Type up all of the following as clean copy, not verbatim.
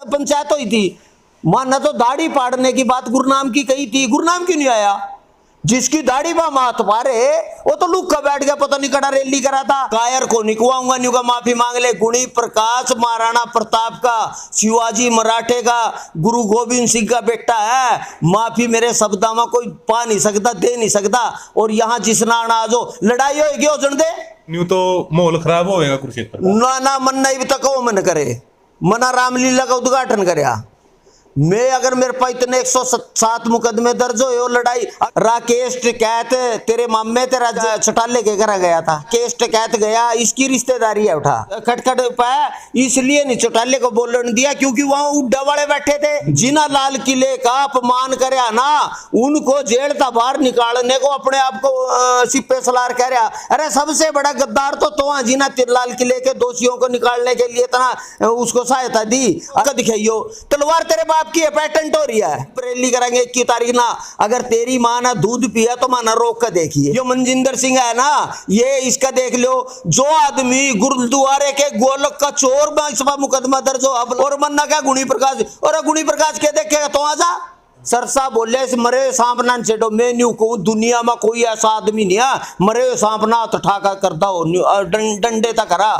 पंचायत हुई थी, माना तो दाढ़ी पाड़ने की बात गुरनाम की कही थी, गुरनाम क्यों नहीं आया? जिसकी दाढ़ी बा माथ पारे वो तो लुक का बैठ गया, पता नहीं कड़ा रैली करा था। कायर को निकवाऊंगा न्यू का माफी मांग ले। गुणी प्रकाश महाराणा प्रताप का, शिवाजी मराठे का, गुरु गोविंद सिंह का बेटा है। माफी मेरे शब्दा में कोई पा नहीं सकता, दे नहीं सकता। और यहाँ जिसना अनाज हो लड़ाई होगी हो जन दे न्यू तो माहौल खराब होएगा कुरुक्षेत्र का। ना ना मन नहीं तक वो मन करे, मना रामलीला का उद्घाटन करया। मैं अगर मेरे पास इतने 107 मुकदमे दर्ज हो लड़ाई। राकेश टिकैत तेरे मामे तेरा चटाले के करा गया था, केस टिकैत गया, इसकी रिश्तेदारी है उठा खटखट पाया, इसलिए नहीं चौटाले को बोलने दिया क्योंकि वहां उड्डा वाले बैठे थे। जिना लाल किले का अपमान करया ना उनको जेल था बाहर निकालने को अपने आप को सिपे सलार कह रहा। अरे सबसे बड़ा गद्दार तो जिना लाल किले के दोषियों को निकालने के लिए इतना उसको सहायता दी। दिखाइयो तलवार तेरे बाप की है, पेटेंट हो रही है। रैली करेंगे 21 तारीख ना, अगर तेरी मां ना दूध पिया तो माना रोक कर देखिए। जो मनजिंदर सिंह है ना, ये इसका देख लो, जो आदमी गुरुद्वारे के गोलक का चोर में इस पर मुकदमा दर्ज हो अब और मन्ना क्या गुणी प्रकाश, और गुणी प्रकाश के देखेगा तो आजा सरसा बोले इस मरे सांप ना छेड़ो। मैं न्यू को दुनिया में कोई ऐसा आदमी नहीं है मरे सांप ना तो ठाका करता हो डंडे तक करा।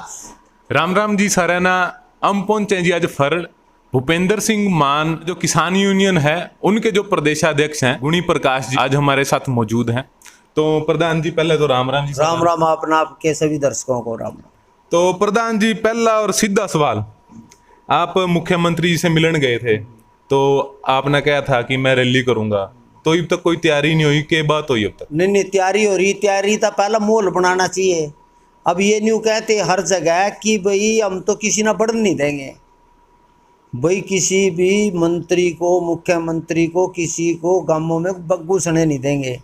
राम राम जी सारे ना, हम पहुंचे जी आज फरड़। भूपेंद्र सिंह मान जो किसान यूनियन है उनके जो प्रदेशाध्यक्ष हैं गुणी प्रकाश जी आज हमारे साथ मौजूद हैं। तो प्रधान जी पहले तो राम राम जी। राम राम अपना आपके सभी दर्शकों को राम राम। तो प्रधान जी पहला और सीधा सवाल, आप मुख्यमंत्री जी से मिलने गए थे तो आपने कहा था कि मैं रैली करूंगा, तो अब तक कोई तैयारी नहीं हुई, क्या बात हुई अब तक? नहीं तैयारी हो रही, तैयारी था पहला माहौल बनाना चाहिए। अब ये न्यू कहते हर जगह कि भाई हम तो किसी ना बढ़ नहीं देंगे, भाई किसी भी मंत्री को मुख्यमंत्री को किसी को गांवों में घुसने नहीं देंगे।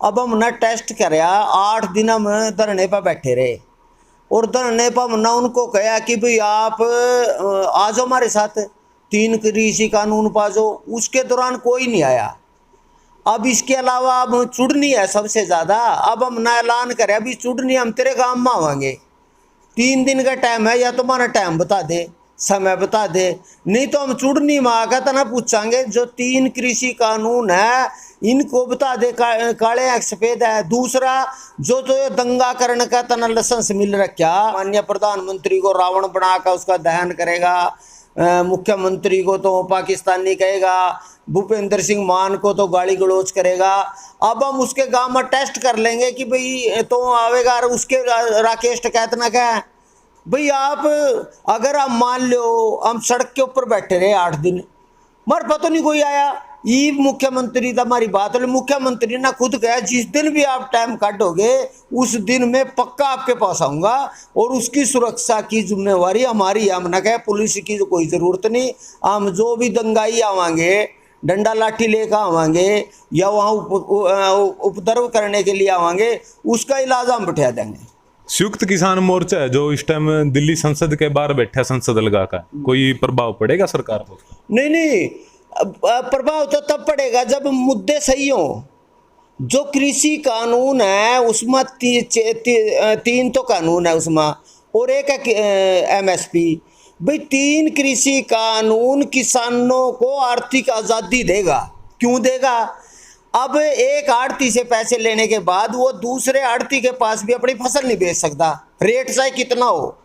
अब हम ना टेस्ट कराया, 8 दिन हम धरने पर बैठे रहे और धरने पर हमने उनको कहा कि भाई आप आ जाओ हमारे साथ 3 कृषि कानून पासो, उसके दौरान कोई नहीं आया। अब इसके अलावा अब चुड़नी है सबसे ज़्यादा, अब हम ना ऐलान करें अभी चुड़नी हम तेरे गाँव में आवांगे, 3 दिन का टाइम है, या तुम्हारा टाइम बता दे, समय बता दे, नहीं तो हम चुड़नी में आकर तना पूछांगे। जो 3 कृषि कानून है इनको बता दे, काले या सफेद है। दूसरा जो तो दंगा करने का तना लाइसेंस मिल रखा, माननीय प्रधानमंत्री को रावण बनाकर उसका दहन करेगा, मुख्यमंत्री को तो पाकिस्तानी कहेगा, भूपेंद्र सिंह मान को तो गाली गलौज करेगा। अब हम उसके गांव में टेस्ट कर लेंगे कि भाई तो आवेगा। और उसके राकेश टिकैत ना क्या है भाई, आप अगर आप मान लो हम सड़क के ऊपर बैठे रहे 8 दिन, मर पता नहीं कोई आया, ये मुख्यमंत्री तो हमारी बात है, मुख्यमंत्री ने खुद कहा जिस दिन भी आप टाइम काटोगे उस दिन मैं पक्का आपके पास आऊँगा और उसकी सुरक्षा की जिम्मेवारी हमारी है। हमने कहा पुलिस की तो कोई ज़रूरत नहीं, हम जो भी दंगाई आवांगे डंडा लाठी लेकर आवांगे या वहाँ उपद्रव करने के लिए आवांगे, उसका इलाज हम बैठा देंगे। संयुक्त किसान मोर्चा है जो इस टाइम दिल्ली संसद के बाहर बैठा, संसद लगा का, कोई प्रभाव पड़ेगा सरकार पर? नहीं प्रभाव तो तब पड़ेगा जब मुद्दे सही हो। जो कृषि कानून है उसमें 3 तो कानून है उसमें और एक है MSP। भाई 3 कृषि कानून किसानों को आर्थिक आज़ादी देगा। क्यों देगा? अब एक आड़ती से पैसे लेने के बाद वो दूसरे आड़ती के पास भी अपनी फसल नहीं बेच सकता, रेट चाहे कितना हो।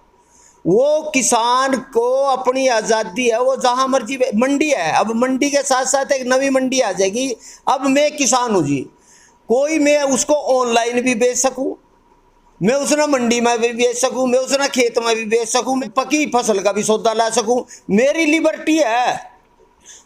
वो किसान को अपनी आज़ादी है, वो जहाँ मर्जी मंडी है। अब मंडी के साथ साथ एक नवी मंडी आ जाएगी। अब मैं किसान हूँ जी, कोई मैं उसको ऑनलाइन भी बेच सकूँ, मैं उसने मंडी में भी बेच सकूँ, मैं उसने खेत में भी बेच सकूँ, मैं पकी फसल का भी सौदा ला सकूँ, मेरी लिबर्टी है।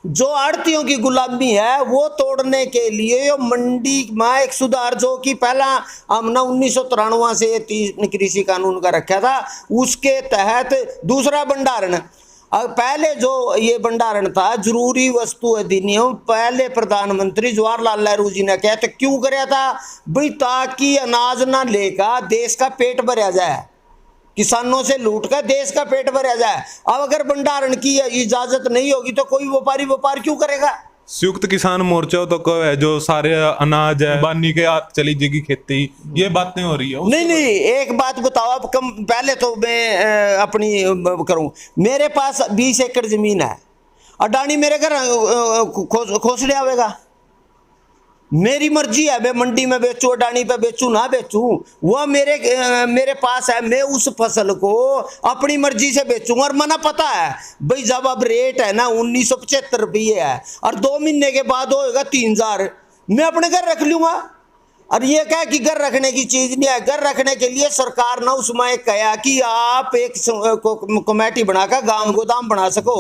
जो आड़तियों की गुलामी है वो तोड़ने के लिए मंडी में एक सुधार, जो कि पहला हमने 1993 से 3 कृषि कानून का रखा था, उसके तहत दूसरा भंडारण। पहले जो ये भंडारण था जरूरी वस्तु अधिनियम, पहले प्रधानमंत्री जवाहरलाल नेहरू जी ने कहा था। क्यों कराया था भाई? ताकि अनाज ना लेकर देश का पेट भरा जाए, किसानों से लूट कर देश का पेट भरा जाए। अब अगर भंडारण की इजाजत नहीं होगी तो कोई व्यापारी व्यापार क्यों करेगा? संयुक्त किसान मोर्चा तो है जो सारे अनाज है बानी के हाथ चली जाएगी खेती, ये बातें हो रही है। नहीं एक बात बताओ, अब पहले तो मैं अपनी करूं, मेरे पास 20 एकड़ जमीन है, अडानी मेरे घर खोसड़े आवेगा, मेरी मर्जी है, मैं मंडी में बेचूं, अडानी पे बेचूं ना बेचूं, वो मेरे पास है, मैं उस फसल को अपनी मर्जी से बेचूंगा। और मना पता है भाई, जब अब रेट है ना 1975 रुपये है और 2 महीने के बाद होएगा 3000, मैं अपने घर रख लूंगा। और ये क्या कि घर रखने की चीज नहीं है, घर रखने के लिए सरकार ने उसमें एक कहा कि आप एक कमेटी बनाकर गांव गोदाम बना सको,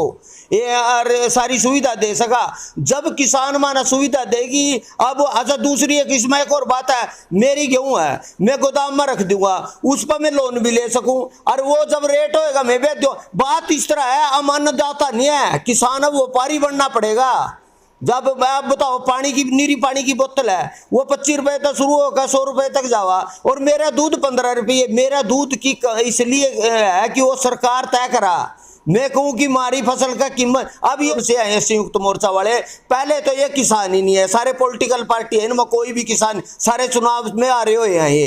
ये और सारी सुविधा दे सका। जब किसान माना सुविधा देगी, अब अच्छा दूसरी एक इसमें एक और बात है, मेरी गेहूं है मैं गोदाम में रख दूंगा, उस पर मैं लोन भी ले सकूं, और वो जब रेट होएगा मैं बेच दूं। बात इस तरह है, अमानतदाता नहीं है किसान, अब व्यापारी बनना पड़ेगा। जब आप बताओ, पानी की नीरी पानी की बोतल है वो 25 रुपए तक शुरू होगा, 100 रुपए तक जावा, और मेरा दूध 15 रुपये। मेरा दूध की इसलिए है कि वो सरकार तय करा। मैं कहूं कि हमारी फसल का कीमत, अब ये से आए संयुक्त मोर्चा वाले, पहले तो ये किसान ही नहीं है, सारे पॉलिटिकल पार्टी है, इनमें कोई भी किसान, सारे चुनाव में आ रहे हो हैं। ये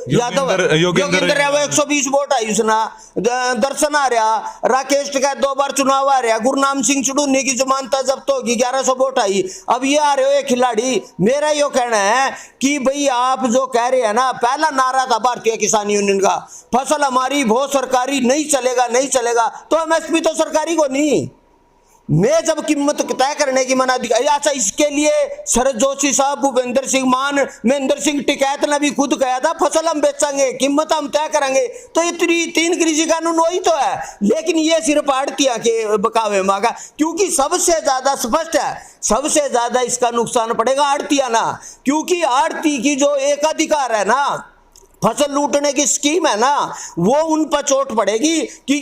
यादव योगेंद्र है, वो 120 वोट आई उसना, दर्शन आ रहा, राकेश टिकैत 2 बार चुनाव आ रहा, गुरनाम सिंह चुड़ूनी की जमानत जब्त होगी, 1100 वोट आई। अब ये आ रहे हो ये खिलाड़ी। मेरा यो कहना है कि भाई आप जो कह रहे हैं ना, पहला नारा था भारतीय किसान यूनियन का, फसल हमारी बहुत सरकारी नहीं चलेगा, नहीं चलेगा, तो एमएसपी तो सरकारी को नहीं। मैं जब कीमत तय करने की मना दिखाई, अच्छा इसके लिए शरद जोशी साहब, भूपेंद्र सिंह मान, महेंद्र सिंह टिकैत ने भी खुद कहा था फसल हम बेचेंगे, कीमत हम तय करेंगे। तो ये 3 कृषि कानून वही तो है, लेकिन ये सिर्फ आड़तिया के बकावे मांगा, क्योंकि सबसे ज्यादा स्पष्ट है, सबसे ज्यादा इसका नुकसान पड़ेगा आड़तिया ना, क्योंकि आड़ती की जो एकाधिकार है ना, फसल लूटने की स्कीम है ना, वो उन पर चोट पड़ेगी कि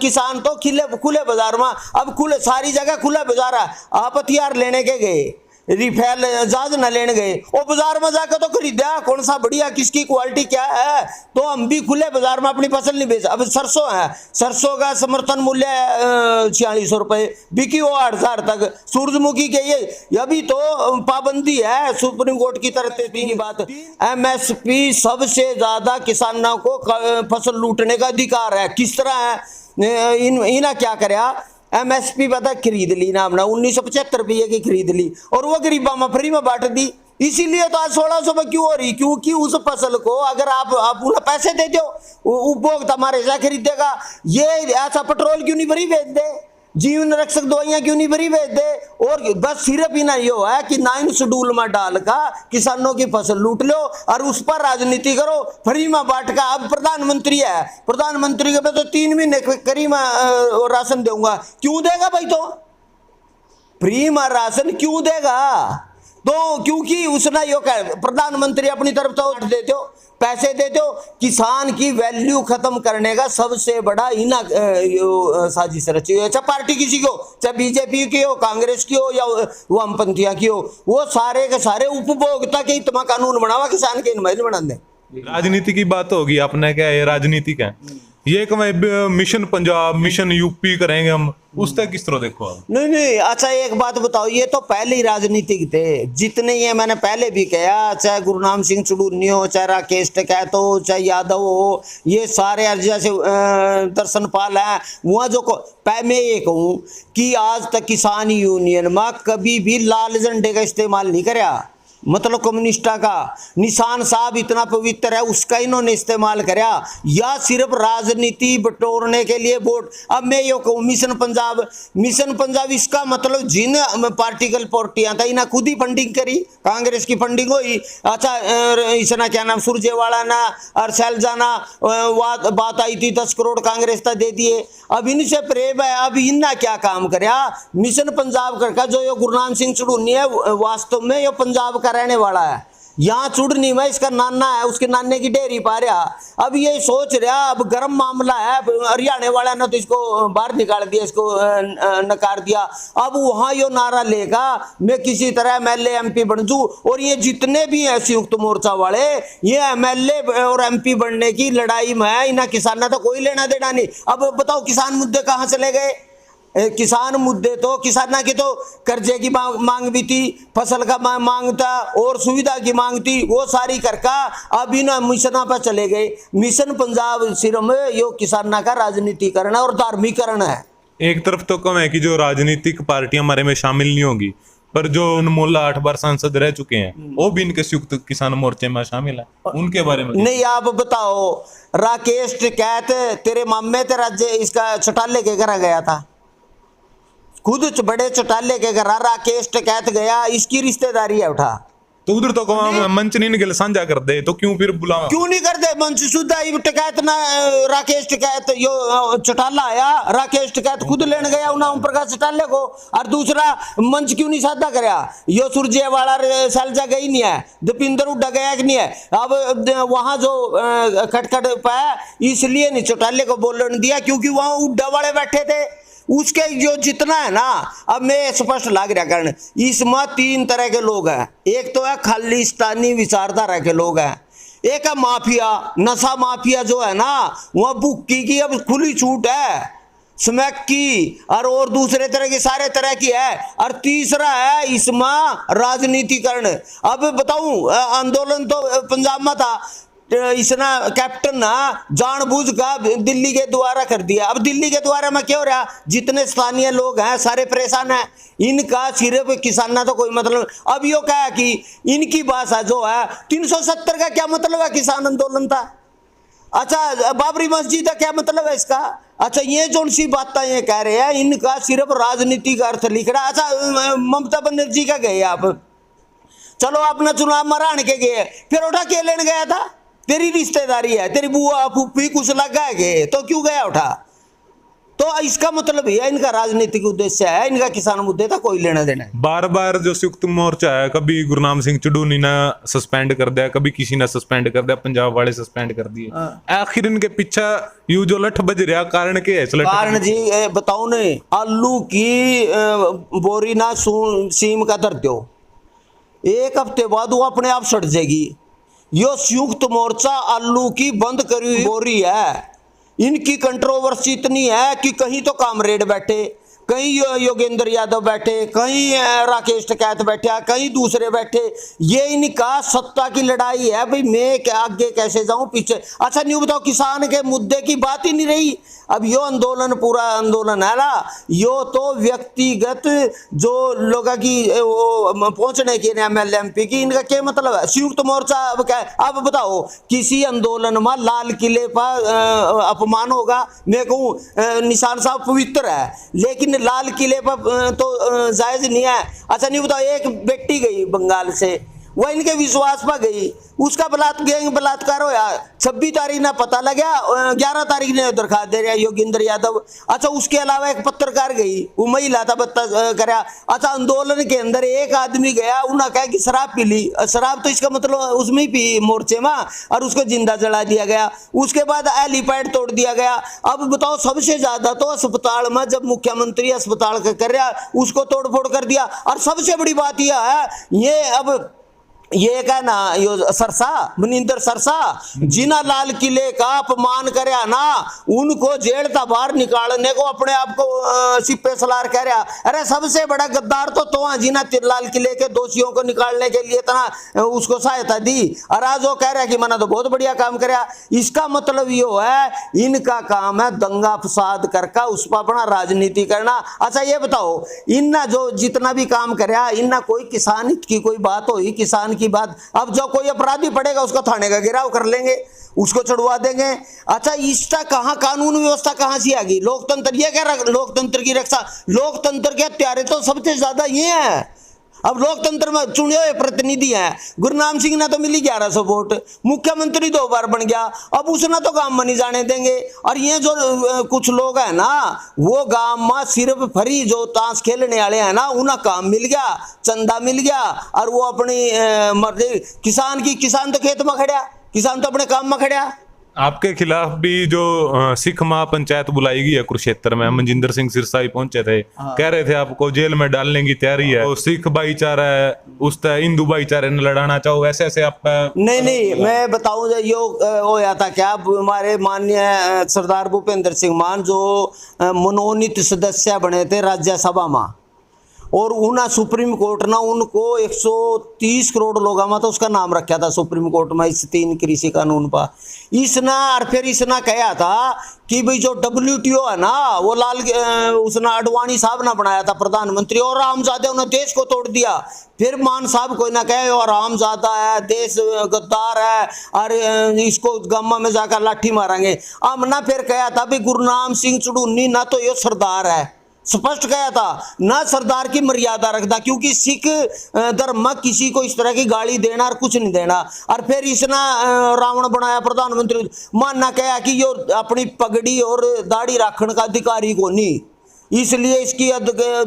किसान तो खुले बाजार में, अब खुले सारी जगह खुला बाजार है। आप हथियार लेने के गए, रिफेल जहाज न लेने गए, वो बाजार में जाकर तो खरीदा कौन सा बढ़िया, किसकी क्वालिटी क्या है, तो हम भी खुले बाजार में अपनी फसल नहीं बेच। अब सरसों है, सरसों का समर्थन मूल्य 4600 रुपये, बिकी वो 8000 तक। सूरजमुखी के ये अभी तो पाबंदी है सुप्रीम कोर्ट की तरफ से की बात। एमएसपी सबसे ज्यादा किसानों को फसल लूटने का अधिकार है। किस तरह है, इन्हें क्या कराया, एमएसपी पता खरीद ली ना हमने, 1975 रुपये की खरीद ली, और वो गरीबा में फ्री में बांट दी। इसीलिए तो आज 1600 में क्यों हो रही, क्योंकि उस फसल को अगर आप उन्हें पैसे दे दो, उपभोक्ता हमारे से खरीदेगा। ये ऐसा पेट्रोल क्यों नहीं भरी बेच दे, जीवन रक्षक दवाइयां क्यों नहीं भरी भेज दे, और बस सिर्फ ही ना ये है कि 9 शेड्यूल में डाल का किसानों की फसल लूट लो और उस पर राजनीति करो, फ्री में बांट का। अब प्रधानमंत्री है, प्रधानमंत्री के तो 3 महीने करीब राशन दूंगा, क्यों देगा भाई, तो फ्री में राशन क्यों देगा, तो क्योंकि उसने यो कह, प्रधानमंत्री अपनी तरफ तो देते हो, पैसे देते हो, किसान की वैल्यू खत्म करने का सबसे बड़ा इना साजिश रची है। चाहे पार्टी किसी की हो, चाहे बीजेपी की हो, कांग्रेस की हो या वामपंथिया की हो, वो सारे के सारे उपभोक्ता के हित में कानून बनावा, किसान के हित में बना दे। राजनीति की बात होगी, आपने क्या ये राजनीतिक है, ये मिशन पंजाब, मिशन यूपी करेंगे हम, उस तक किस तरह देखो आप? नहीं, अच्छा एक बात बताओ, ये तो पहले ही राजनीतिक थे जितने, ये मैंने पहले भी कहा, चाहे गुरनाम सिंह चुड़ूनी हो, चाहे राकेश टिकैत हो, चाहे यादव हो, ये सारे जैसे दर्शन पाल है, वहाँ जो मैं ये कहूँ कि आज तक किसान यूनियन में कभी भी लाल झंडे का इस्तेमाल नहीं कराया, मतलब कम्युनिस्टा का निशान साहब इतना पवित्र है उसका इन्होंने इस्तेमाल करा, या सिर्फ राजनीति बटोरने के लिए वोट। अब मैं ये कहूँ मिशन पंजाब इसका मतलब जिन पार्टिकल पार्टियां था इन्हें खुद ही फंडिंग करी, कांग्रेस की फंडिंग हुई। अच्छा इसना क्या नाम सुरजेवाला ना और सैलजाना बात आई थी, 10 करोड़ कांग्रेस था दे दिए। अब इनसे प्रेम है, अब इन्ना क्या काम कराया मिशन पंजाब का, जो ये गुरनाम सिंह चुड़ूनी है वास्तव में ये पंजाब का रहने वाला है, यहाँ चुड़नी में इसका नाना है, उसके नाने की डेयरी पा रहा। अब ये सोच रहा, अब गर्म मामला है, हरियाणा वाला ने तो इसको बाहर निकाल दिया, इसको नकार दिया। अब वहाँ यो नारा लेगा मैं किसी तरह एमएलए एमपी बन जूं, और ये जितने भी हैं संयुक्त मोर्चा वाले, ये एमएलए और एमपी बनने की लड़ाई में है, इन्हें किसानों तो कोई लेना देना नहीं। अब बताओ किसान मुद्दे कहाँ चले गए, किसान मुद्दे तो किसाना की तो कर्जे की मांग भी थी, फसल का मांग था और सुविधा की मांग थी, वो सारी करका अब इन मिशन पर चले गए। मिशन पंजाब सिर्फ यो किसाना का राजनीतिकरण और धार्मिकरण है। एक तरफ तो कम है कि जो राजनीतिक पार्टियां हमारे में शामिल नहीं होगी, पर जो अनमोल 8 बार सांसद रह चुके हैं वो भी इनके संयुक्त किसान मोर्चे में शामिल है, उनके बारे में नहीं आप बताओ, राकेश टिकैत तेरे मामे तेरा इसका चौटाले के घर गया था, खुद बड़े चौटाले के घर राकेश टिकैत गया, इसकी रिश्तेदारी है उठा। तो उधर तो मंच नहीं निकल साझा कर दे, तो क्यों फिर बुलावा, क्यों नहीं करते मंच सुधा टिकैत ना, राकेश टिकैत यो चौटाला आया, राकेश टिकैत खुद लेने गया उन्हें ओम प्रकाश चौटाले को, और दूसरा मंच क्यों नहीं साधा कराया, यो सुरजेवाला सैलजा गई नहीं है, दीपिंदर हुड्डा गया कि नहीं है, अब वहां जो खटखट पाया इसलिए नहीं चौटाले को बोलने दिया क्योंकि वहां हुड्डा वाले बैठे थे, उसके जो जितना है ना, अब मैं स्पष्ट लाग रहा कारण इसमें 3 तरह के लोग हैं, एक तो है खालिस्तानी विचारधारा के लोग हैं, एक है माफिया, नशा माफिया जो है ना, वह बुक्की की अब खुली छूट है, स्मैक की और दूसरे तरह की सारे तरह की है, और तीसरा है इसमें राजनीतिकरण। अब बताऊं, आंदोलन तो पंजाब में था, इसना कैप्टन ना जानबूझ का दिल्ली के द्वारा कर दिया। अब दिल्ली के द्वारा में क्या हो रहा, जितने स्थानीय लोग हैं सारे परेशान हैं, इनका सिर्फ किसाना तो कोई मतलब। अब यो क्या है कि इनकी भाषा जो है 370 का क्या मतलब है, किसान आंदोलन था। अच्छा बाबरी मस्जिद का क्या मतलब है इसका। अच्छा ये जो सी बातें ये कह रहे हैं, इनका सिर्फ राजनीति का अर्थ लिख रहा। अच्छा ममता बनर्जी का गए आप, चलो अपना चुनाव मरान के गए, फिर उठा के लेने गया था, तेरी रिश्तेदारी है, तेरी बुआ फूफी कुछ लगा गए तो क्यों गया उठा। तो इसका मतलब है इनका राजनीतिक उद्देश्य है, इनका किसान मुद्दे था कोई लेना देना। बार बार जो संयुक्त मोर्चा है, कभी गुरनाम सिंह चुडूनी ने सस्पेंड कर दिया, कभी किसी ने सस्पेंड कर दिया, पंजाब वाले सस्पेंड कर दिए, आखिर इनके पीछे यू जो लठ बज रहा कारण क्या है? कारण जी बताओ ने, आलू की बोरी ना सीम का दर दो, 1 हफ्ते बाद वो अपने आप सड़ जाएगी। यो संयुक्त मोर्चा आलू की बंद करी हुई बोरी है, इनकी कंट्रोवर्सी इतनी है कि कहीं तो कामरेड बैठे, कहीं योगेंद्र यादव बैठे, कहीं राकेश टिकैत बैठा, कहीं दूसरे बैठे। ये इनका सत्ता की लड़ाई है भाई, मैं आगे कैसे जाऊं पीछे। अच्छा न्यू बताओ, किसान के मुद्दे की बात ही नहीं रही। अब यो आंदोलन पूरा आंदोलन है ना, यो तो व्यक्तिगत जो लोगों की वो पहुंचने की MLMP की, इनका क्या मतलब है। संयुक्त मोर्चा अब क्या है, अब बताओ किसी आंदोलन में लाल किले पर अपमान होगा, मैं कहूँ निशान साहब पवित्र है, लेकिन लाल किले पर तो जायज नहीं है। अच्छा नहीं बताओ, एक बेटी गई बंगाल से, वह इनके विश्वास पर गई, उसका बलात्कार होया, 26 तारीख ना पता लगा, 11 तारीख ने दरखास्त दे रहा योगेंद्र यादव। अच्छा उसके अलावा एक पत्रकार गई, वो महिला था, बत्ता करा। अच्छा आंदोलन के अंदर एक आदमी गया, उन्होंने कहा कि शराब पी ली, शराब तो इसका मतलब उसमें ही पी मोर्चे में, और उसको जिंदा जला दिया गया। उसके बाद एलिपैड तोड़ दिया गया। अब बताओ सबसे ज्यादा तो अस्पताल में, जब मुख्यमंत्री अस्पताल का कर रहा उसको तोड़ फोड़ कर दिया। और सबसे बड़ी बात यह है, ये अब ये क्या ना, यो सरसा मनिंदर सरसा जिना लाल किले का अपमान करया ना, उनको जेल था बाहर निकालने को अपने आप को सिपे सलार कह रहा। अरे सबसे बड़ा गद्दार तो जिना लाल किले के दोषियों को निकालने के लिए तना उसको सहायता दी, और आज वो कह रहा है कि मैंने तो बहुत बढ़िया काम करया। इसका मतलब यो है, इनका काम है दंगा फसाद करके उस पर अपना राजनीति करना। अच्छा ये बताओ, इन्ना जो जितना भी काम करया, इन्ना कोई किसान की कोई बात हुई, किसान की बात। अब जो कोई अपराधी पड़ेगा उसको थाने का घेराव कर लेंगे, उसको छुड़वा देंगे। अच्छा इसका कहां कानून व्यवस्था कहां से आ गई? लोकतंत्र, ये क्या लोकतंत्र की रक्षा, लोकतंत्र के हत्यारे तो सबसे ज्यादा ये हैं। अब लोकतंत्र में चुने हुए प्रतिनिधि हैं, गुरनाम सिंह ने तो मिली 1100 वोट, मुख्यमंत्री 2 बार बन गया, अब उसने तो गांव में नहीं जाने देंगे। और ये जो कुछ लोग हैं ना, वो गांव में सिर्फ फ्री जो ताश खेलने वाले हैं ना, उन्हें काम मिल गया, चंदा मिल गया, और वो अपनी मर्जी। किसान तो खेत में खड़ा, किसान तो अपने काम में खड़ा। आपके खिलाफ भी जो सिख महापंचायत बुलाई गई है कुरुक्षेत्र में, मनजिंदर सिंह सिरसा भी पहुंचे थे, कह रहे थे आपको जेल में डालने की तैयारी है, तो सिख भाईचारा है उस हिंदू भाईचारे ने लड़ाना चाहो, वैसे ऐसे आप नहीं मैं बताऊं यो होया था क्या, हमारे माननीय सरदार भूपेंद्र सिंह मान जो मनोनीत सदस्य बने थे राज्यसभा में, और उना सुप्रीम कोर्ट ना उनको 130 करोड़ लोगों में तो उसका नाम रखा था सुप्रीम कोर्ट में इस 3 कृषि कानून पर। इसना और फिर इसना कहा था कि भाई जो WTO है ना वो उसने अडवाणी साहब ने बनाया था प्रधानमंत्री, और रामजादे ने देश को तोड़ दिया। फिर मान साहब कोई ना कहे और रामजादा है, देश गद्दार है, और इसको गम्मा में जाकर लाठी मारेंगे। हमने फिर कहा था भाई गुरनाम सिंह चुड़ूनी ना तो ये सरदार है, स्पष्ट कहा था, ना सरदार की मर्यादा रखता, क्योंकि सिख धर्म में किसी को इस तरह की गाली देना और कुछ नहीं देना। और फिर इसने रावण बनाया प्रधानमंत्री, मानना कहा कि यो अपनी पगड़ी और दाढ़ी रखने का अधिकारी को नहीं, इसलिए इसकी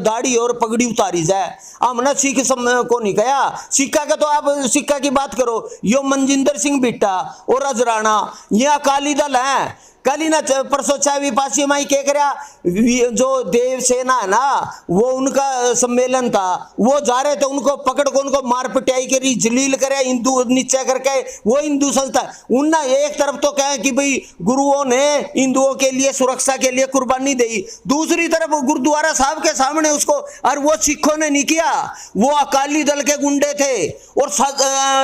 दाढ़ी और पगड़ी उतारी जाए। हमने सिख को नहीं कहा। सिक्का का तो आप सिक्का की बात करो, यो मनजिंदर सिंह बिट्टा और अजराना ये अकाली दल है। कल ही ना परसों 6वीं पासी माई क्या करा, जो देव सेना है ना वो उनका सम्मेलन था, वो जा रहे थे, उनको पकड़ को उनको मार पिटाई करी, जलील करे, हिंदू नीचे करके, वो हिंदू संस्था उनने एक तरफ तो कहे कि भाई गुरुओं ने हिंदुओं के लिए सुरक्षा के लिए कुर्बानी दी, दूसरी तरफ गुरुद्वारा साहब के सामने उसको, और वो सिखों ने नहीं किया, वो अकाली दल के गुंडे थे। और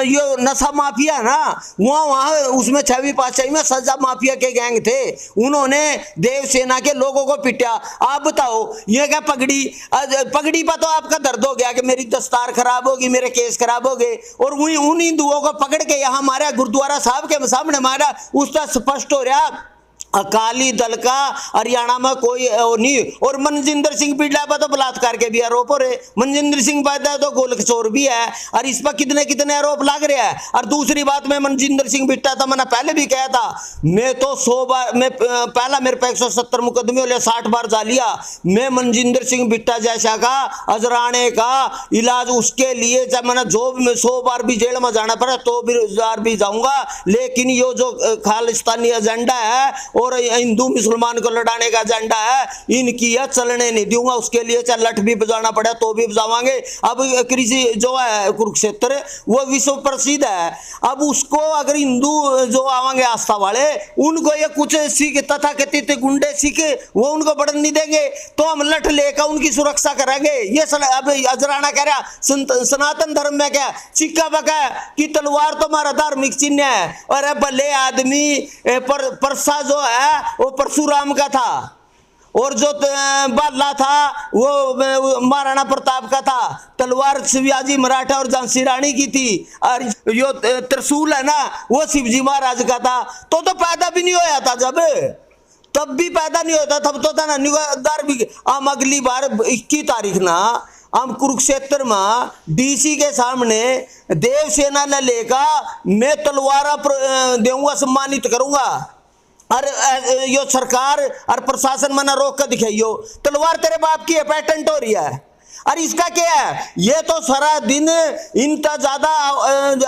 ये नशा माफिया ना वहां उसमें 6वीं पातशाही में सजा माफिया के गैंग थे, उन्होंने देव सेना के लोगों को पिटा। आप बताओ ये क्या पगड़ी पर तो आपका दर्द हो गया कि मेरी दस्तार खराब होगी, मेरे केस खराब हो गए, और उन हिंदुओं को पकड़ के यहाँ मारा, गुरुद्वारा साहब के सामने मारा। उसका स्पष्ट हो रहा अकाली दल का हरियाणा में कोई नहीं। और मनजिंदर सिंह बिड़ला पर तो बलात्कार के भी आरोप हो रहे, मनजिंदर सिंह बिड़ला तो गोलकचोर भी है, और इस पर कितने कितने आरोप लग रहे हैं। और दूसरी बात मैं मनजिंदर सिंह बिट्टा था, मैंने पहले भी कहा था, मैं तो 100 बार मैं पहला मेरे पे 170 मुकदमे हो 60 बार जा लिया। मैं मनजिंदर सिंह बिट्टा जैसा का अजराने का इलाज उसके लिए चाहे मैंने जो 100 बार भी जेल में जाना पड़े तो भी भी जाऊंगा, लेकिन ये जो खालिस्तानी एजेंडा है और हिंदू मुसलमान को लड़ाने का एजेंडा है, इनकी यह चलने नहीं दूंगा। उसके लिए चाहे लठ भी बजाना पड़े तो भी बजावांगे। अब कृषि जो है कुरुक्षेत्र वो विश्व प्रसिद्ध है, अब उसको अगर हिंदू जो आवांगे आस्था वाले उनको ये कुछ सिख तथा कथित गुंडे सिख वो उनको बढ़न नहीं देंगे, तो हम लठ लेकर उनकी सुरक्षा करेंगे। ये अब अजराना कह रहा सनातन धर्म में क्या सिक्का बका कि तलवार तो हमारा धार्मिक चिन्ह है, और भले आदमी परसा जो है वो परशुराम का था, और जो बाला था वो महाराणा प्रताप का था, तलवार शिवाजी मराठा और झांसी रानी की थी, और यो त्रिशूल है ना वो शिवजी महाराज का था। तो पैदा भी नहीं होया था, जब तब भी पैदा नहीं होता तब तो था ना निगार भी। हम अगली बार 21 तारीख ना हम कुरुक्षेत्र में DC के सामने देव सेना ने लेकर मैं तलवार दूंगा, सम्मानित करूंगा, और यो सरकार और प्रशासन मना रोक कर दिखाइयो तलवार तेरे बाप की है, पेटेंट हो रही है। और इसका क्या है, ये तो सारा दिन इनका ज्यादा।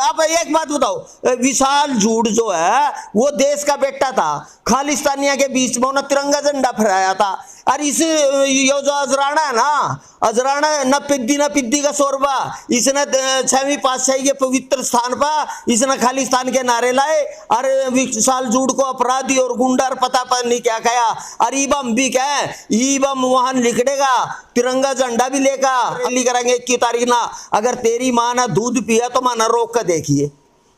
आप एक बात बताओ, विशाल झूठ जो है वो देश का बेटा था, खालिस्तानिया के बीच में उन्होंने तिरंगा झंडा फहराया था। और इस यो जो अजराना है ना, अजराना न पिद्दी का शोरबा, इसने 6वीं पातशाही के पवित्र स्थान पर इसने खालिस्तान के नारे लाए, और विशाल झूठ को अपराधी और गुंडा पता पर नहीं क्या कहा। और ईबम भी कहे, ईबम वहां लिखड़ेगा, तिरंगा झंडा भी लेकर करेंगे 21 तारीख ना। अगर तेरी माँ ना दूध पिया तो माना रोक कर देखिए।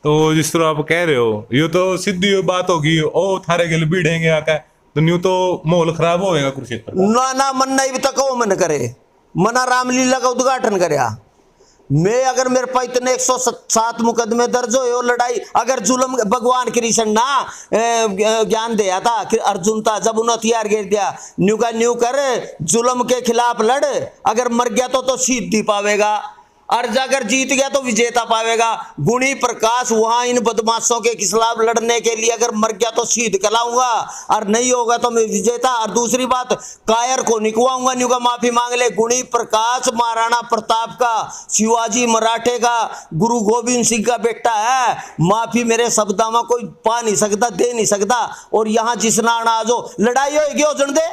तो जिस तरह आप कह रहे हो ये तो सीधी बात होगी, ओ थारे गिल भिड़ेंगे आकर तो न्यू तो माहौल खराब होएगा कुरुक्षेत्र ना ना मन नहीं तक वो मन करे, मना रामलीला का उद्घाटन करया। मैं अगर मेरे पास इतने 107 मुकदमे दर्ज हो लड़ाई, अगर जुल्म भगवान कृष्ण ना ज्ञान दिया था कि अर्जुन था जब उन्होंने हथियार घेर दिया, न्यू का न्यू कर जुल्म के खिलाफ लड़, अगर मर गया तो सिद्धि पावेगा, और अगर जीत गया तो विजेता पावेगा। गुणी प्रकाश वहां इन बदमाशों के खिलाफ लड़ने के लिए अगर मर गया तो शहीद कहलाऊंगा, और नहीं होगा तो मैं विजेता। और दूसरी बात, कायर को निकवाऊंगा, न्यू का माफी मांग ले। गुणी प्रकाश महाराणा प्रताप का, शिवाजी मराठे का, गुरु गोविंद सिंह का बेटा है, माफी मेरे शब्दों में कोई पा नहीं सकता, दे नहीं सकता। और यहाँ जिसना आना जो लड़ाई होगी हो दे,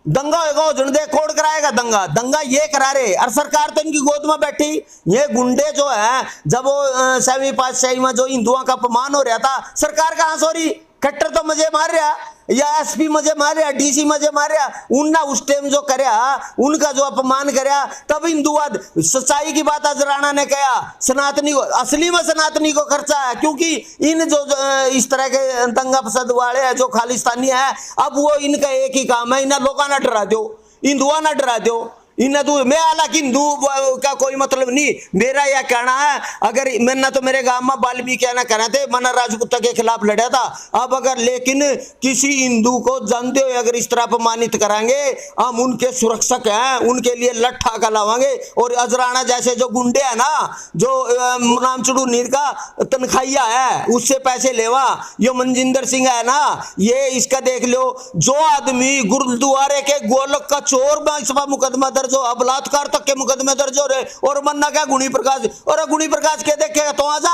दंगा होगा उजड़ दे, कोड कराएगा दंगा, दंगा ये करा रहे। और सरकार तो इनकी गोद में बैठी, ये गुंडे जो है जब वो 6वीं पातशाही में जो हिंदुओं का अपमान हो रहा था, सरकार कहां सो रही, खट्टर तो मजे मार रहा। या एसपी मजे मारिया, डीसी मजे मारिया, उनना उस टाइम जो करया, उनका जो अपमान करया, तब हिंदूवाद सच्चाई की बात आज राणा ने कहा, सनातनी को असली में सनातनी को खर्चा है, क्योंकि इन जो इस तरह के दंगा फसाद वाले हैं जो खालिस्तानी है, अब वो इनका एक ही काम है, इन्हें लोगों ना डरा दो, हिंदुआ ना डरा दो, इन मैं हालांकि हिंदू का कोई मतलब नहीं, मेरा यह कहना है, अगर मैंने तो मेरे गांव में वाल्मीकि ना करे थे, मना राजपूत के खिलाफ लड़ा था, अब अगर लेकिन किसी हिंदू को जानते हुए अगर इस तरह अपमानित कराएंगे, हम उनके सुरक्षक हैं, उनके लिए लट्ठा का लावांगे, और अजराना जैसे जो गुंडे हैं ना, जो रामचुड़ू नीर का तनखाइया है, उससे पैसे लेवा, ये मनजिंदर सिंह है ना, ये इसका देख लो, जो आदमी गुरुद्वारे के गोलक का चोर में इस पर मुकदमा जो बलात्कार तक के मुकदमे दर्ज हो रहे, और मन्ना क्या गुणी प्रकाश, और गुणी प्रकाश के देखेगा तो आजा,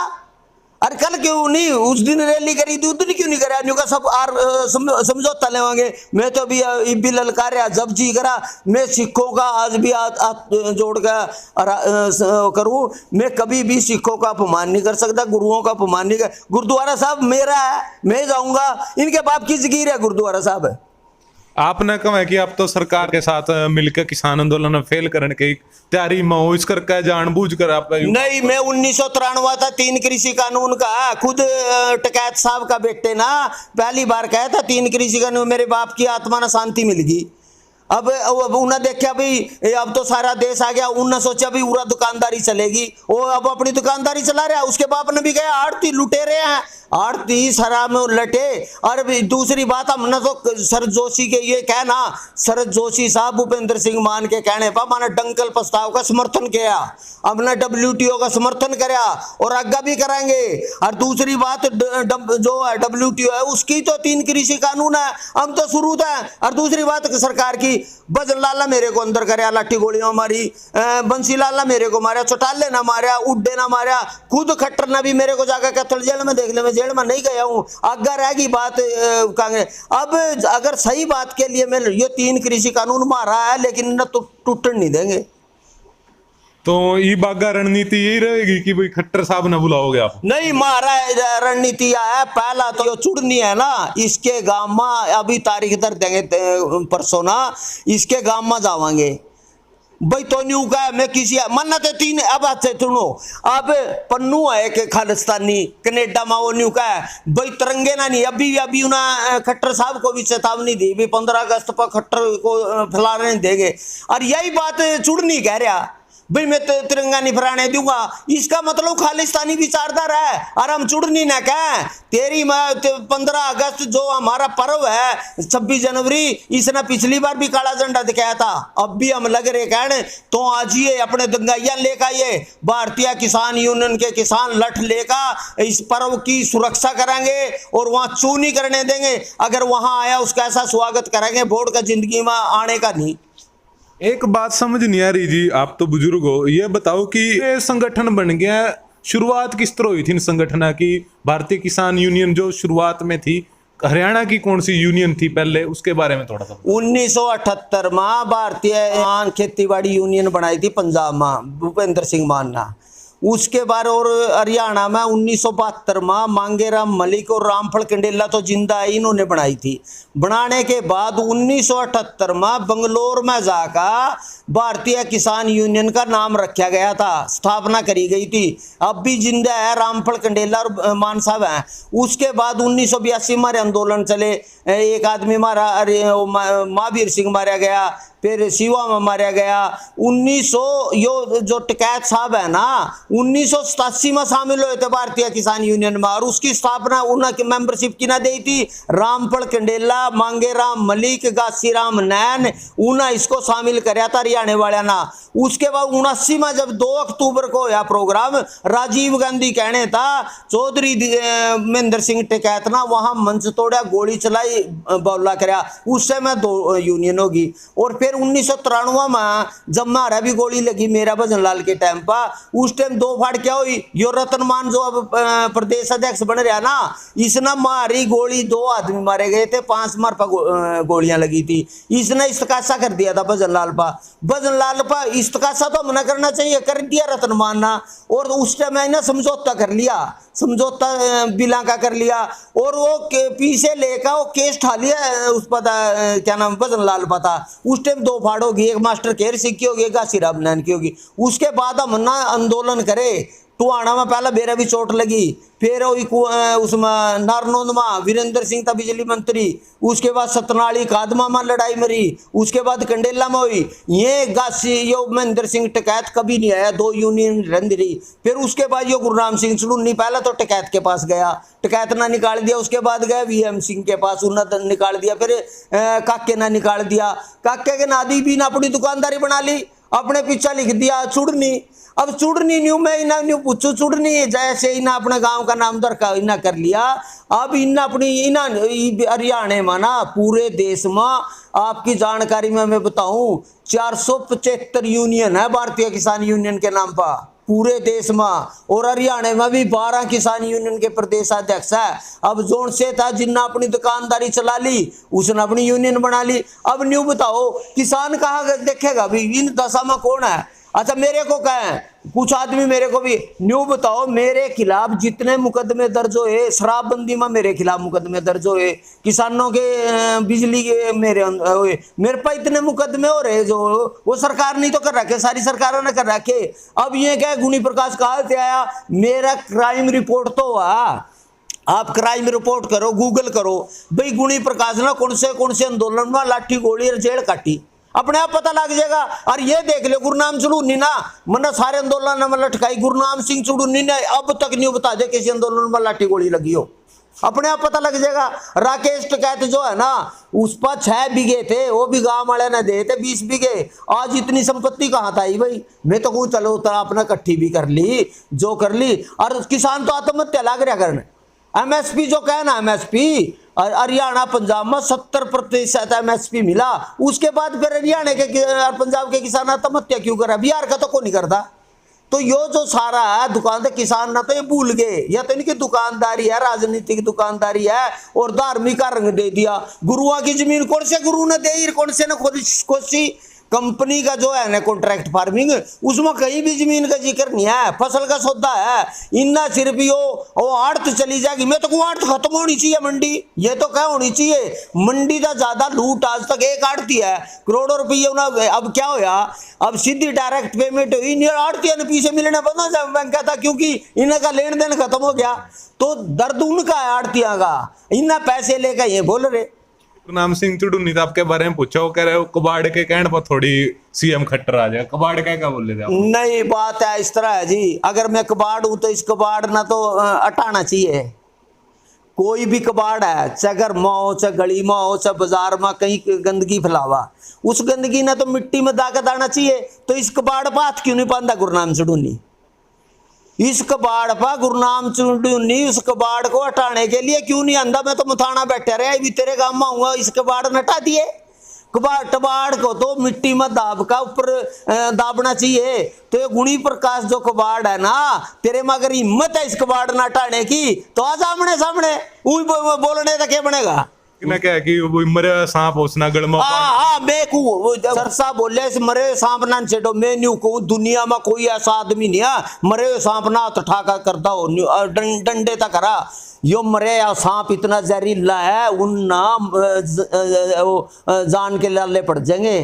अरे कल क्यों नहीं उस दिन रैली करी थी, उस दिन क्यों नहीं करा, का सब आर समझौता लेवांगे, मैं तो भी ललकारिया जब जी करा, मैं सिखों का आज भी जोड़ कर करूं, मैं कभी भी सिखों का अपमान नहीं कर सकता, गुरुओं का अपमान नहीं कर, गुरुद्वारा साहब मेरा है, मैं जाऊंगा, इनके बाप की जगीर है गुरुद्वारा साहब। आपने कहा कि आप तो सरकार के साथ मिलकर किसान आंदोलन में फेल करने की तैयारी में हो, इस करके जानबूझ कर आप नहीं, मैं 1993 था 3 कृषि कानून का, खुद टिकैत साहब का बेटे ना पहली बार कहा था 3 कृषि कानून, मेरे बाप की आत्मा ने शांति मिल गई। अब उन्हें देखा भाई अब तो सारा देश आ गया, उन्हें सोचा भाई पूरा दुकानदारी चलेगी, वो अब अपनी दुकानदारी चला रहा है, उसके बाप ने भी कहा आड़ती लुटे रहे हैं, आड़ती शराब में लटे। और दूसरी बात हमने तो शरद जोशी के ये कहना, शरद जोशी साहब भूपेंद्र सिंह मान के कहने पर मैंने डंकल प्रस्ताव का समर्थन किया, हमने WTO का समर्थन कराया और आगे भी कराएंगे। और दूसरी बात जो है WTO है उसकी तो 3 कृषि कानून है, हम तो शुरू था। और दूसरी बात सरकार की, बजन लाला मेरे को अंदर कराया, लाठी गोलियां मारी, बंसी लाला मेरे को मारा, चौटाले ना मारा, उड्डे ना मारा, खुद खट्टर ने भी मेरे को जाकर कैथल जेल में देख ले, मैं जेल में नहीं गया हूं। आगे रहेगी बात कांग्रेस, अब अगर सही बात के लिए मैं ये 3 कृषि कानून मारा है, लेकिन न तो टूटन नहीं देंगे। तो ये बागा रणनीति यही रहेगी कि भाई खट्टर साहब न बुलाओगे आप? नहीं, मारा रणनीति है, पहला तो चुड़नी है ना, इसके गांव में अभी तारीख दर देंगे परसों ना, इसके गांव में जावांगे भाई, तो न्यू का मैं किसी मन्नत 3 अब अच्छे सुनो, अब पन्नू है कि खालिस्तानी कनेडा में वो न्यू का है भाई, तरंगे ना नहीं, अभी उन्हें खट्टर साहब को भी चेतावनी दी भी 15 अगस्त पर खट्टर को फैलाने देंगे। और यही बात चुड़नी कह रहा भाई मैं तिरंगा नहीं फहराने दूंगा, इसका मतलब खालिस्तानी विचारधारा है। और हम चुड़नी ना कहें, तेरी 15 अगस्त जो हमारा पर्व है 26 जनवरी, इसने पिछली बार भी काला झंडा दिखाया था, अब भी हम लग रहे कहने, तो आजिए अपने दंगाइया लेकर आइए, भारतीय किसान यूनियन के किसान लठ लेकर इस पर्व की सुरक्षा करेंगे और वहां चू नहीं करने देंगे, अगर वहां आया उसका ऐसा स्वागत करेंगे वोट का जिंदगी में आने का नहीं। एक बात समझ नहीं आ रही जी, आप तो बुजुर्ग हो, ये बताओ कि ये संगठन बन गया, शुरुआत किस तरह हुई थी इन संगठन की? भारतीय किसान यूनियन जो शुरुआत में थी, हरियाणा की कौन सी यूनियन थी पहले, उसके बारे में थोड़ा सा। 1978 में भारतीय खेतीबाड़ी यूनियन बनाई थी पंजाब में भूपेंद्र सिंह मान ने, उसके बाद और हरियाणा में 1972 में मांगेराम मलिक और रामफल कंडेला तो जिंदा है, इन्होंने बनाई थी। बनाने के बाद 1978 में बंगलोर में जाकर भारतीय किसान यूनियन का नाम रखा गया था, स्थापना करी गई थी, अब भी जिंदा है रामफल कंडेला और मान साहब हैं। उसके बाद 1982 में आंदोलन चले, एक आदमी मारा, महावीर सिंह मारा गया, फिर शिवा में मारा गया। 1900 जो टिकैत साहब है ना 1987 में शामिल हुए थे भारतीय किसान यूनियन में, और उसकी स्थापना उनकी मेंबरशिप की ना दी थी रामफल कंडेला, मांगेराम मलिक, घासीराम नैन, उन्हें इसको शामिल कराया था हरियाणा वाले ना। उसके बाद 79 में जब 2 अक्टूबर को यह प्रोग्राम राजीव गांधी कहने था, चौधरी महेंद्र सिंह टिकैत ना वहां मंच तोड़ा, गोली चलाई, बौला कराया, उससे में 2 यूनियन होगी। और फिर फिर 1993 में जब मारा भी गोली लगी मेरा भजन लाल के टाइम पर, उस टाइम दो फाड़ क्या हुई, यो रतन मान जो अब प्रदेश अध्यक्ष बन रहा ना, इसने मारी गोली, 2 आदमी मारे गए थे, 5 मार पर गोलियां लगी थी। इसने इस्तकासा कर दिया था भजन लाल पर इस्तकासा तो हमने करना चाहिए, कर दिया रतन मान ना। और उस टाइम मैंने समझौता कर लिया, समझौता बिला का कर लिया, और वो पीछे लेकर वो केस ठा लिया उस पता क्या नाम भजन लाल पता। उस टाइम 2 फाड़ होगी, एक मास्टर केर सिंह की होगी, एक घासीराम नैन की होगी। उसके बाद हम ना आंदोलन करे, टुहाना में पहला मेरा भी चोट लगी, फिर उसमें नारनौंद में वीरेंद्र सिंह था बिजली मंत्री, उसके बाद सतनाली कादमा में लड़ाई मरी, उसके बाद कंडेला में हुई। ये गासी यो महेंद्र सिंह टिकैत कभी नहीं आया, 2 यूनियन रंध रही। फिर उसके बाद यो गुरुनाम सिंह सलूनी पहला तो टिकैत के पास गया, टिकैत ना निकाल दिया, उसके बाद गया वीएम सिंह के पास, उन्हें निकाल दिया, फिर काके ना निकाल दिया, काके के नादी भी ना अपनी दुकानदारी बना ली, अपने पीछा लिख दिया चुड़नी। अब चुड़नी न्यू में इना न्यू पूछू चुड़नी, जैसे इना अपने गांव का नाम दरका इना कर लिया। अब इना अपनी इना हरियाणा में ना पूरे देश में आपकी जानकारी में मैं बताऊं 475 यूनियन है भारतीय किसान यूनियन के नाम पर पूरे देश में, और हरियाणा में भी 12 किसान यूनियन के प्रदेशाध्यक्ष है। अब जोन से था जिन्ना अपनी दुकानदारी चला ली, उसने अपनी यूनियन बना ली। अब न्यू बताओ किसान कहाँ देखेगा भी, इन दशा में कौन है? अच्छा मेरे को कहें कुछ आदमी, मेरे को भी न्यू बताओ, मेरे खिलाफ जितने मुकदमे दर्ज हुए, शराबबंदी में मेरे खिलाफ मुकदमे दर्ज हुए, किसानों के बिजली के मेरे पर इतने मुकदमे हो रहे जो वो सरकार नहीं तो कर रखे, सारी सरकारों ने कर रखे। अब ये क्या गुणी प्रकाश कहाँ से आया? मेरा क्राइम रिपोर्ट तो हुआ, आप क्राइम रिपोर्ट करो, गूगल करो भाई गुणी प्रकाश ने कौन से आंदोलन में लाठी गोली और जेल काटी, अपने आप पता लग जाएगा। और ये देख लो गुरनाम चुड़ूनी ना मना सारे आंदोलन में लटकाई, गुरनाम सिंह चुड़ूनी ने अब तक नहीं बता दे किसी आंदोलन में लाठी गोली लगी हो, अपने आप पता लग जाएगा। राकेश टिकैत जो है ना उस पर 6 बीघे थे, वो भी गांव वाले ने दे थे 20 बीघे। आज इतनी संपत्ति कहाँ था भाई? मैं तो कहूँ चलो उतना अपना इकट्ठी भी कर ली जो कर ली, और किसान तो आत्महत्या लग रहा करने। एमएसपी जो कहना एमएसपी हरियाणा पंजाब में 70% एमएसपी मिला, उसके बाद फिर हरियाणा के और पंजाब के किसान आत्महत्या क्यों करा? बिहार का तो कोई नहीं करता। तो यो जो सारा है दुकानदार किसान ना तो ये भूल गए, या तो इनकी दुकानदारी है, राजनीतिक दुकानदारी है, और धार्मिक का रंग दे दिया। गुरुओं की जमीन कौन से गुरु ने दे, कौन से ने कोसी कंपनी का जो है ना कॉन्ट्रैक्ट फार्मिंग, उसमें कहीं भी जमीन का जिक्र नहीं है, फसल का सौदा है। इन्ना सिर्फ वो आड़त चली जाएगी। मैं तो कहूँ आड़त खत्म होनी चाहिए मंडी, ये तो क्या होनी चाहिए मंडी का ज्यादा लूट आज तक एक आड़ती है, करोड़ों रुपये। अब क्या होया, अब सीधी डायरेक्ट पेमेंट हुई नहीं, आड़ती ने पीछे मिलने बंद हो जाए बैंक था, क्योंकि इनका लेन देन खत्म हो गया। तो दर्द उनका है आड़तियां का, इन्ना पैसे लेकर ये बोल रहे। गुरनाम सिंह चुड़ूनी तो आपके बारे में पूछा, वो कह रहे हो कबाड़ के कहने पर थोड़ी सीएम खट्टर आ जाए, कबाड़ क्या बोले थे आप? नहीं, बात है इस तरह है जी, अगर मैं कबाड़ हूं तो इस कबाड़ ना तो हटाना चाहिए। कोई भी कबाड़ है, चाहे घर में हो, चाहे गली में हो, चाहे बाजार में कहीं गंदगी फैलावा, उस गंदगी ने तो मिट्टी में दागत आना चाहिए। तो इस कबाड़ पर हाथ क्यों नहीं बांधा गुरनाम चुड़ूनी? इस कबाड़ पर गुरनाम चुड़ूनी उस कबाड़ को हटाने के लिए क्यों नहीं आंदा? मैं तो मुथाना बैठा रहा भी तेरे गांव में आऊंगा, इस कबाड़ ने हटा दिए। कबाड़ को तो मिट्टी में दाब का ऊपर दाबना चाहिए। तो ये गुणी प्रकाश जो कबाड़ है ना, तेरे में अगर हिम्मत है इस कबाड़ न हटाने की तो आ सामने बोलने तक क्या बनेगा? क्या है कि वो मरे सांप होसना गड़मा मैं कहूँ सरसा बोले इस मरे सांप ना छेड़ो। मैं न्यू कहूँ दुनिया में कोई ऐसा आदमी नहीं है मरे सांप ना हाथ ठाका करता हो, डंडे तक करा। यो मरे या सांप इतना जहरीला है, उन नाम जान के लाले पड़ जाएंगे।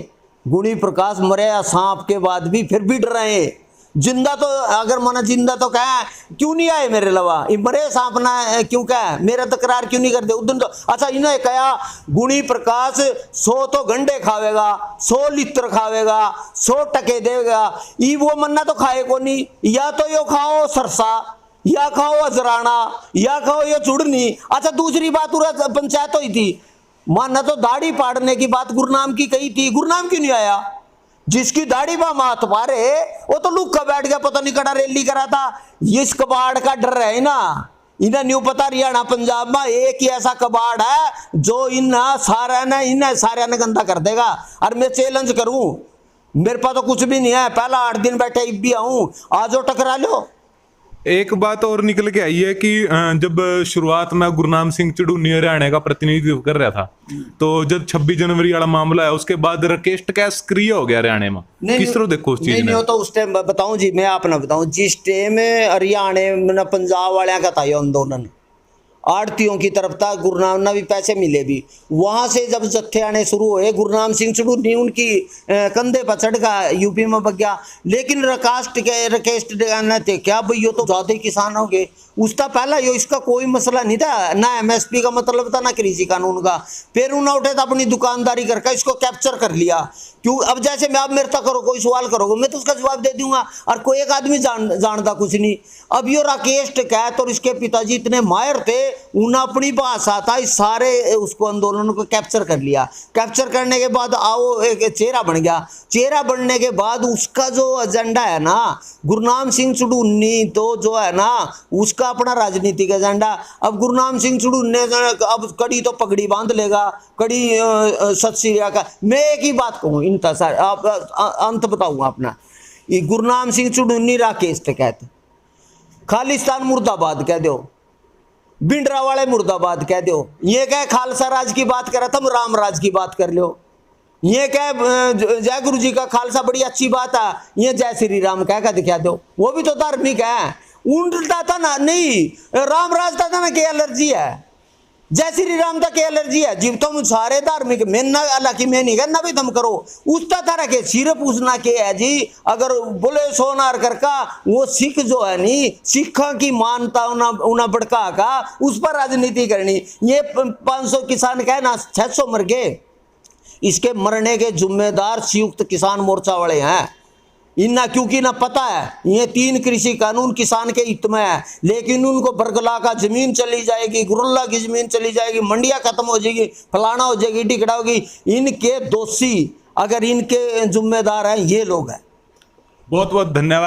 गुणी प्रकाश मरे या सांप के बाद भी फिर भी डर रहे हैं। जिंदा तो अगर माना जिंदा तो क्या क्यों नहीं आए मेरे लवा, मरे सांप ना क्यों क्या मेरा तकरार क्यों नहीं करते उधर तो? अच्छा इन्हें कहा गुणी प्रकाश 100 तो गंडे खावेगा, 100 लीटर खावेगा, 100 टके देगा, ई वो मन्ना तो खाए को नहीं। या तो यो खाओ सरसा, या खाओ अजराना, या खाओ ये चुड़नी। अच्छा दूसरी बात पंचायत हुई थी, माना तो दाढ़ी पाड़ने की बात गुरनाम की कही थी, गुरनाम क्यों नहीं आया? जिसकी दाढ़ी बा मात पारे वो तो लुक्का बैठ गया, पता नहीं कड़ा रैली करा था। ये इस कबाड़ का डर है ना, इन्हें न्यू पता हरियाणा पंजाब में एक ही ऐसा कबाड़ है जो इन सारे ने गंदा कर देगा। और मैं चैलेंज करूं, मेरे पास तो कुछ भी नहीं है, पहला 8 दिन बैठे इब भी आऊं, आजो टकरा लो। एक बात और निकल के आई है कि जब शुरुआत में गुरनाम सिंह चढ़ूनी हरियाणा का प्रतिनिधित्व कर रहा था, तो जब 26 जनवरी वाला मामला है उसके बाद राकेश टिकैत सक्रिय हो गया हरियाणा में। किस तरह देखो उस चीज नहीं, तो उस टाइम बताऊं जी, मैं आपने बताऊं, जिस टाइम हरियाणा में पंजाब वाले का था ये आंदोलन, आड़तियों की तरफ था, गुरनाम ना भी पैसे मिले भी, वहां से जब जत्थे आने शुरू हुए, गुरनाम सिंह चढ़ूनी उनकी कंधे पर चढ़ का यूपी में बग गया। लेकिन राकेश टिकैत क्या भाई, यो तो ज्यादा किसान हो गए, उसका पहला यो इसका कोई मसला नहीं था, ना एमएसपी का मतलब था ना कृषि कानून का। फिर उन्होंने उठे तो अपनी दुकानदारी करके इसको कैप्चर कर लिया। क्यों? अब जैसे मैं, आप मेरे तक करो कोई सवाल करोगे, मैं तो उसका जवाब दे दूंगा, और कोई एक आदमी जानता कुछ नहीं। अब यो राकेश टिकैत और इसके पिताजी इतने माहिर थे, उन्हें अपनी भाषा था इस सारे उसको आंदोलन को कैप्चर कर लिया। कैप्चर करने के बाद आओ एक चेहरा बन गया। चेहरा बनने के बाद उसका जो एजेंडा है ना, गुरनाम सिंह चढ़ूनी तो जो है ना उसका अपना राजनीतिक एजेंडा। अब गुरनाम सिंह चढ़ूनी अब कड़ी तो पगड़ी बांध लेगा, कड़ी सत श्री अकाल। मैं एक ही बात कहूँ, इनता सर आप अंत बताऊंगा अपना, ये गुरनाम सिंह चढ़ूनी राकेश टिकैत खालिस्तान मुर्दाबाद कह दो, भिंडरा वाले मुर्दाबाद कह दो, ये क्या खालसा राज की बात कर रहा था, राम राज की बात कर लो। ये क्या जय गुरु जी का खालसा बड़ी अच्छी बात है, ये जय श्री राम कह का दिखा दो, वो भी तो धार्मिक है। उल्टा था ना, नहीं राम राज था ना, क्या एलर्जी है, जय श्री राम तक एलर्जी है। जीव तुम सारे धार्मिक में ना, हालांकि मैं नहीं कहना भी तुम करो, उसका तरह के सिर्फ पूछना के है जी, अगर बोले सोनार कर का वो सिख जो है नी, सिखों की मानता उन्हें भड़का का उस पर राजनीति करनी। ये 500 किसान कहे ना 600 मर गए, इसके मरने के जिम्मेदार संयुक्त किसान मोर्चा वाले हैं। इन्ना क्योंकि ना पता है ये 3 कृषि कानून किसान के हित में है, लेकिन उनको बरगला का जमीन चली जाएगी, गुरुल्ला की जमीन चली जाएगी, मंडियां खत्म हो जाएगी, फलाना हो जाएगी, टिकड़ा होगी। इनके दोषी अगर इनके जिम्मेदार हैं ये लोग हैं। बहुत बहुत धन्यवाद।